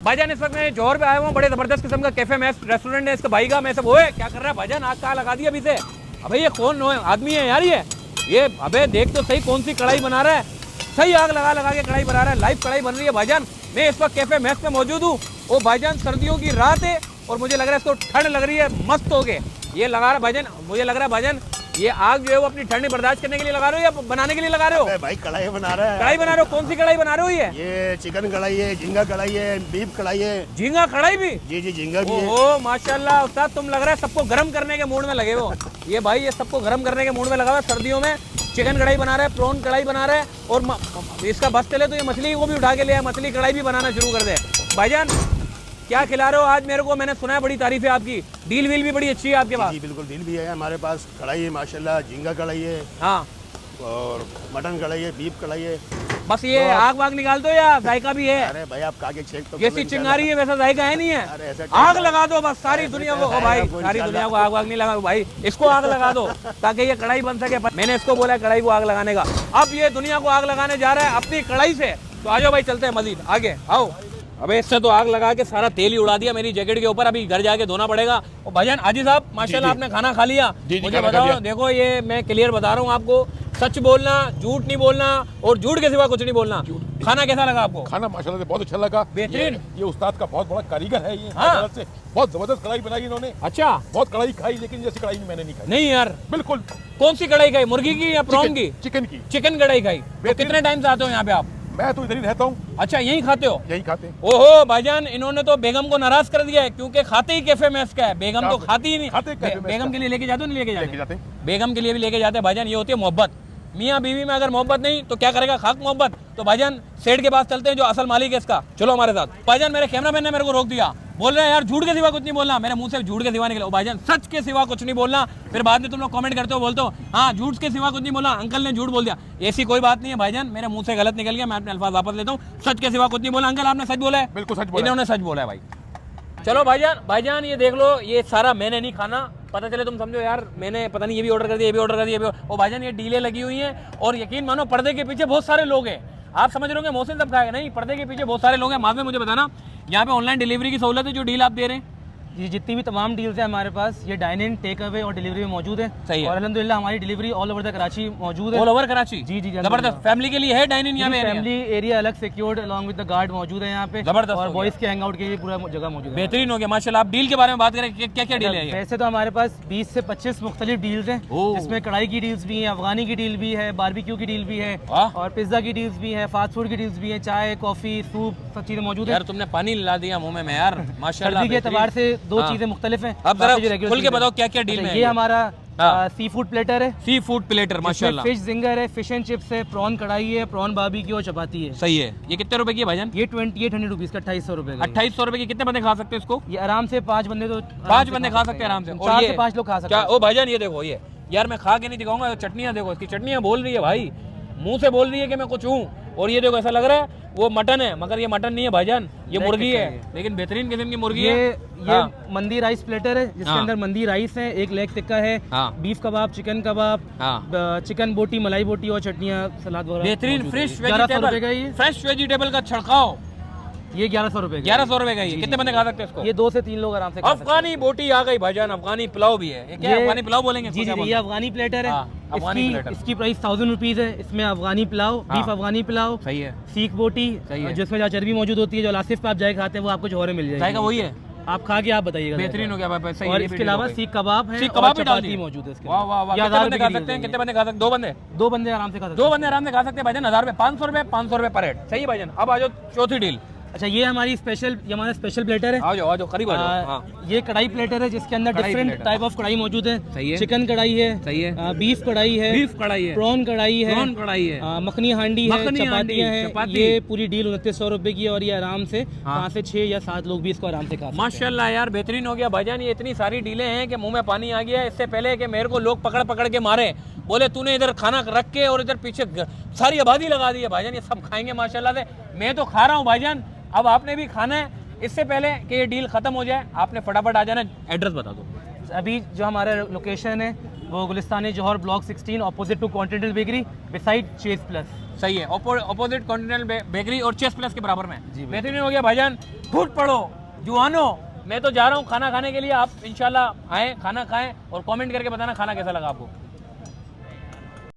भाईजान इस वक्त मैं जौहर पे आया हूँ, बड़े जबरदस्त किस्म का कैफे मैस रेस्टोरेंट है इसका भाई का। मैं सब ओए क्या कर रहा है भाईजान, आग कहाँ लगा दिया अभी से? अबे ये कौन आदमी है यार ये अबे देख तो सही कौन सी कढ़ाई बना रहा है, सही आग लगा लगा के कढ़ाई बना रहा है, लाइव कढ़ाई बन रही है भाईजान। मैं इस वक्त कैफे मैस में मौजूद हूँ। ओ भाईजान सर्दियों की रात है और मुझे लग रहा है इसको ठंड लग रही है, मस्त हो गए ये लगा रहा है भाईजान। मुझे लग रहा है भाईजान ये आग जो है वो अपनी ठंडी बर्दाश्त करने के लिए लगा रहे हो या बनाने के लिए लगा रहे हो? भाई कढ़ाई बना रहा है। कढ़ाई बना रहे हो? कौन सी कढ़ाई बना रहे हो? ये चिकन कढ़ाई है, झींगा कढ़ाई है, बीफ कढ़ाई है। झींगा कढ़ाई भी? जी जी झींगा भी है। ओह माशाल्लाह उस्ताद, तुम लग रहा है सबको गर्म करने के मूड में लगे हो। ये भाई ये सबको गर्म करने के मूड में लगा हुआ है। सर्दियों में चिकन कढ़ाई बना रहा है, प्रॉन कढ़ाई बना रहा है और इसका बस चले तो ये मछली को भी उठा के लिया, मछली कढ़ाई भी बनाना शुरू कर दे। भाईजान क्या खिला रहे हो आज मेरे को? मैंने सुना है बड़ी तारीफ है आपकी, डील वील भी बड़ी अच्छी है आपके पास। जी बिल्कुल डील भी है हमारे पास। कढ़ाई है माशाल्लाह, झींगा कढ़ाई है, हाँ, और मटन कढ़ाई है, बीफ कढ़ाई है। बस ये आग वाग निकाल दो या जायका भी है? अरे भाई आप आगे चेक तो जैसी चिंगारी है वैसा जायका है नहीं है? आग लगा दो बस सारी दुनिया को। ओ भाई सारी दुनिया को आग वाग नहीं लगा भाई, इसको आग लगा दो ताकि ये कढ़ाई बन सके। मैंने इसको बोला है कढ़ाई को आग लगाने का, अब ये दुनिया को आग लगाने जा रहा है अपनी कढ़ाई से। तो आ जाओ भाई चलते हैं मजीद आगे, आओ। अबे इससे तो आग लगा के सारा तेल ही उड़ा दिया मेरी जैकेट के ऊपर, अभी घर जाके धोना पड़ेगा। और भाईजान हाजी साहब माशाल्लाह आपने खाना खा लिया? मुझे बताओ, देखो ये मैं क्लियर बता रहा हूँ आपको, सच बोलना, झूठ नहीं बोलना और झूठ के सिवा कुछ नहीं बोलना। खाना कैसा लगा आपको? खाना माशाल्लाह से बहुत अच्छा लगा, बेहतरीन। ये उस्ताद का बहुत बड़ा कारीगर है ये। हाँ। से बहुत जबरदस्त कढ़ाई बनाई इन्होंने। अच्छा, बहुत कढ़ाई खाई लेकिन जैसी कढ़ाई मैंने नहीं खाई। नहीं यार, बिल्कुल। कौन सी कढ़ाई खाई, मुर्गी की या प्रॉन की? चिकन की। चिकन कढ़ाई खाई। तो कितने टाइम से आते हो यहाँ पे आप? मैं तो इधर ही रहता हूँ। अच्छा यहीं खाते हो? यही खाते हैं। ओहो भाईजान इन्होंने तो बेगम को नाराज कर दिया है क्योंकि खाते ही कैफे मैस का है। बेगम तो खाती ही नहीं। बेगम के लिए लेके जाते हो? नहीं लेके जाते? बेगम के लिए भी लेके जाते हैं भाईजान। ये होती है मोहब्बत। मियाँ बीवी में अगर मोहब्बत नहीं तो क्या करेगा, खाक मोहब्बत। तो भाईजान सेठ के पास चलते हैं जो असल मालिक है इसका, चलो हमारे साथ। भाईजान मेरे कैमरामैन ने मेरे को रोक दिया, बोल रहे हैं यार झूठ के सिवा कुछ नहीं बोलना। मेरे मुंह से झूठ के सिवा निकला। भाईजान सच के सिवा कुछ नहीं बोलना, फिर बाद में तुम लोग कमेंट करते हो, बोलते हो हाँ झूठ के सिवा कुछ नहीं बोला, अंकल ने झूठ बोल दिया। ऐसी कोई बात नहीं है भाईजान, मेरे मुंह से गलत निकल गया, मैं अपने अल्फाज वापस लेता हूँ। सच के सिवा कुछ नहीं बोला। अंकल आपने सच बोला है? बिल्कुल सच बोला। इन्होंने सच बोला है भाई। चलो भाईजान ये देख लो, ये सारा मैंने नहीं खाना, पता चले तुम समझो यार मैंने पता नहीं ये भी ऑर्डर कर दिया, ये भी ऑर्डर कर दिया, ओ भाईजान ये डीलें लगी हुई हैं और यकीन मानो पर्दे के पीछे बहुत सारे लोग हैं। आप समझ रहे होंगे मोहसिन सब खाएगा, नहीं, पर्दे के पीछे बहुत सारे लोग हैं। बाद में मुझे बताना यहाँ पे ऑनलाइन डिलीवरी की सहूलत है जो डील आप दे रहे हैं? ये जितनी भी तमाम डील्स हैं हमारे पास, ये डाइन इन, टेक अवे और डिलीवरी में मौजूद है। सही है। और अल्हम्दुलिल्लाह हमारी delivery all over the Karachi मौजूद है। All over Karachi? जी जी जबरदस्त। फैमिली के लिए है डाइन इन यहाँ पे? फैमिली एरिया अलग secured along with the guard मौजूद है यहाँ पे। जबरदस्त। और बॉयज के हैंगआउट के लिए पूरा जगह मौजूद है। बेहतरीन हो गया माशाल्लाह। आप डील के बारे में बात करें, क्या क्या डील है? वैसे तो हमारे पास 20 से 25 मुख्तलिफ डील्स हैं, जिसमें कढ़ाई की डील्स भी हैं, अफगानी की डील भी है, बारबेक्यू की डील भी है और पिज्जा की डील्स भी है, फास्ट फूड की डील्स भी है, चाय कॉफी सूप सब चीजें मौजूद है। यार तुमने पानी ला दिया मुंह में यार माशाल्लाह। सर्दी के एतबार से दो चीजें मुख्तलिफ हैं। अब जरा खुल के बताओ क्या क्या डील में? ये हमारा सी फूड प्लेटर है। सी फूड प्लेटर माशाल्लाह। फिश जिंगर है, फिश एंड चिप्स है, प्रॉन कढ़ाई है, प्रॉन बारबेक्यू और चपाती है। सही है। ये कितने रुपए की है भाईजान? ये 2800 रुपीज का, 2800 रुपए का। 2800 रुपए की कितने बंदे खा सकते हैं इसको? ये आराम से 5 बंदे तो 5 बंदे खा सकते हैं आराम से। 4 से 5 लोग खा सकते हैं। ओ भाईजान ये देखो, ये यार मैं खा के नहीं दिखाऊंगा, चटनियाँ देखो इसकी, चटनियाँ बोल रही है भाई, मुंह से बोल रही है कि मैं कुछ हूँ। और ये देखो ऐसा लग रहा है वो मटन है, मगर ये मटन नहीं है भाईजान, ये मुर्गी है, लेकिन बेहतरीन किस्म की मुर्गी है। ये मंदी राइस प्लेटर है जिसके अंदर मंदी राइस है, एक लेग टिक्का है, बीफ कबाब, चिकन कबाब, चिकन बोटी, मलाई बोटी और चटनियाँ, सलाद वगैरह। बेहतरीन फ्रेश 1100 रुपए का ये फ्रेश वेजिटेबल का छिड़काव। ये 1100 रुपए का। 1100 रुपए का। ये कितने बंदे खा सकते हैं इसको? ये 2 से 3 लोग आराम से खा सकते हैं। अफगानी बोटी आ गई भाईजान, अफगानी पुलाव भी है। ये क्या अफगानी पुलाव बोलेंगे? जी जी, ये अफगानी प्लेटर है। इसकी प्राइस 1000 रुपीज है। इसमें अफगानी पुलाव, बीफ अफगानी पुलाव, सही है, सीख बोटी, जिसमें चर्बी मौजूद होती है, जो लासिफ पे आप जाए खाते हैं वो आपको जौहर में मिल जाएगा। वही है, आप खा के आप बताइएगा। बेहतरीन हो गया भाई। सही है। और इसके अलावा सीख कबाब है, सीख कबाब भी डाल दिए मौजूद है इसके। वाह वाह वाह। कितने बंदे खा सकते हैं? कितने बंदे खा सकते हैं? 2 बंदे? 2 बंदे आराम से खा सकते हैं। 2 बंदे आराम से खा सकते हैं भाईजान। 1000 रुपए, 500 रुपए, 500 रुपए पर हेड। सही है भाईजान। अब आ जाओ चौथी डील। अच्छा ये हमारी स्पेशल, ये हमारा स्पेशल प्लेटर है। आ जाओ करीब आ जाओ। ये कढ़ाई प्लेटर है जिसके अंदर डिफरेंट टाइप ऑफ कढ़ाई मौजूद है। सही है। चिकन कढ़ाई है, सही है, बीफ कढ़ाई है, प्रॉन कढ़ाई है, मखनी हांडी है, चपातियाँ हैं। ये पूरी डील 2900 रुपए की है और ये आराम से 5 से 6 या 7 लोग भी इसको आराम से खा सकते हैं। माशाल्लाह यार बेहतरीन हो गया भाईजान। ये इतनी सारी डीलें हैं कि मुंह में पानी आ गया। इससे पहले कि मेरे को लोग पकड़ पकड़ के मारे, बोले तूने इधर खाना रख के और इधर पीछे सारी आबादी लगा दी है भाईजान, ये सब खाएंगे माशाल्लाह से। मैं तो खा रहा हूँ भाईजान, अब आपने भी खाना है। इससे पहले कि ये डील खत्म हो जाए आपने फटाफट आ जाना। एड्रेस बता दो। अभी जो हमारा लोकेशन है वो Gulistan-e Jauhar block 16 opposite to continental bakery beside chase plus. सही है, अपोजिट कॉन्टिनेंटल बेकरी और चेस प्लस के बराबर में। बेहतरीन हो गया भाईजान। फूट पड़ो जुआनो, मैं तो जा रहा हूँ खाना खाने के लिए। आप इंशाल्लाह आएँ, खाना खाएं और कमेंट करके बताना खाना कैसा लगा आपको।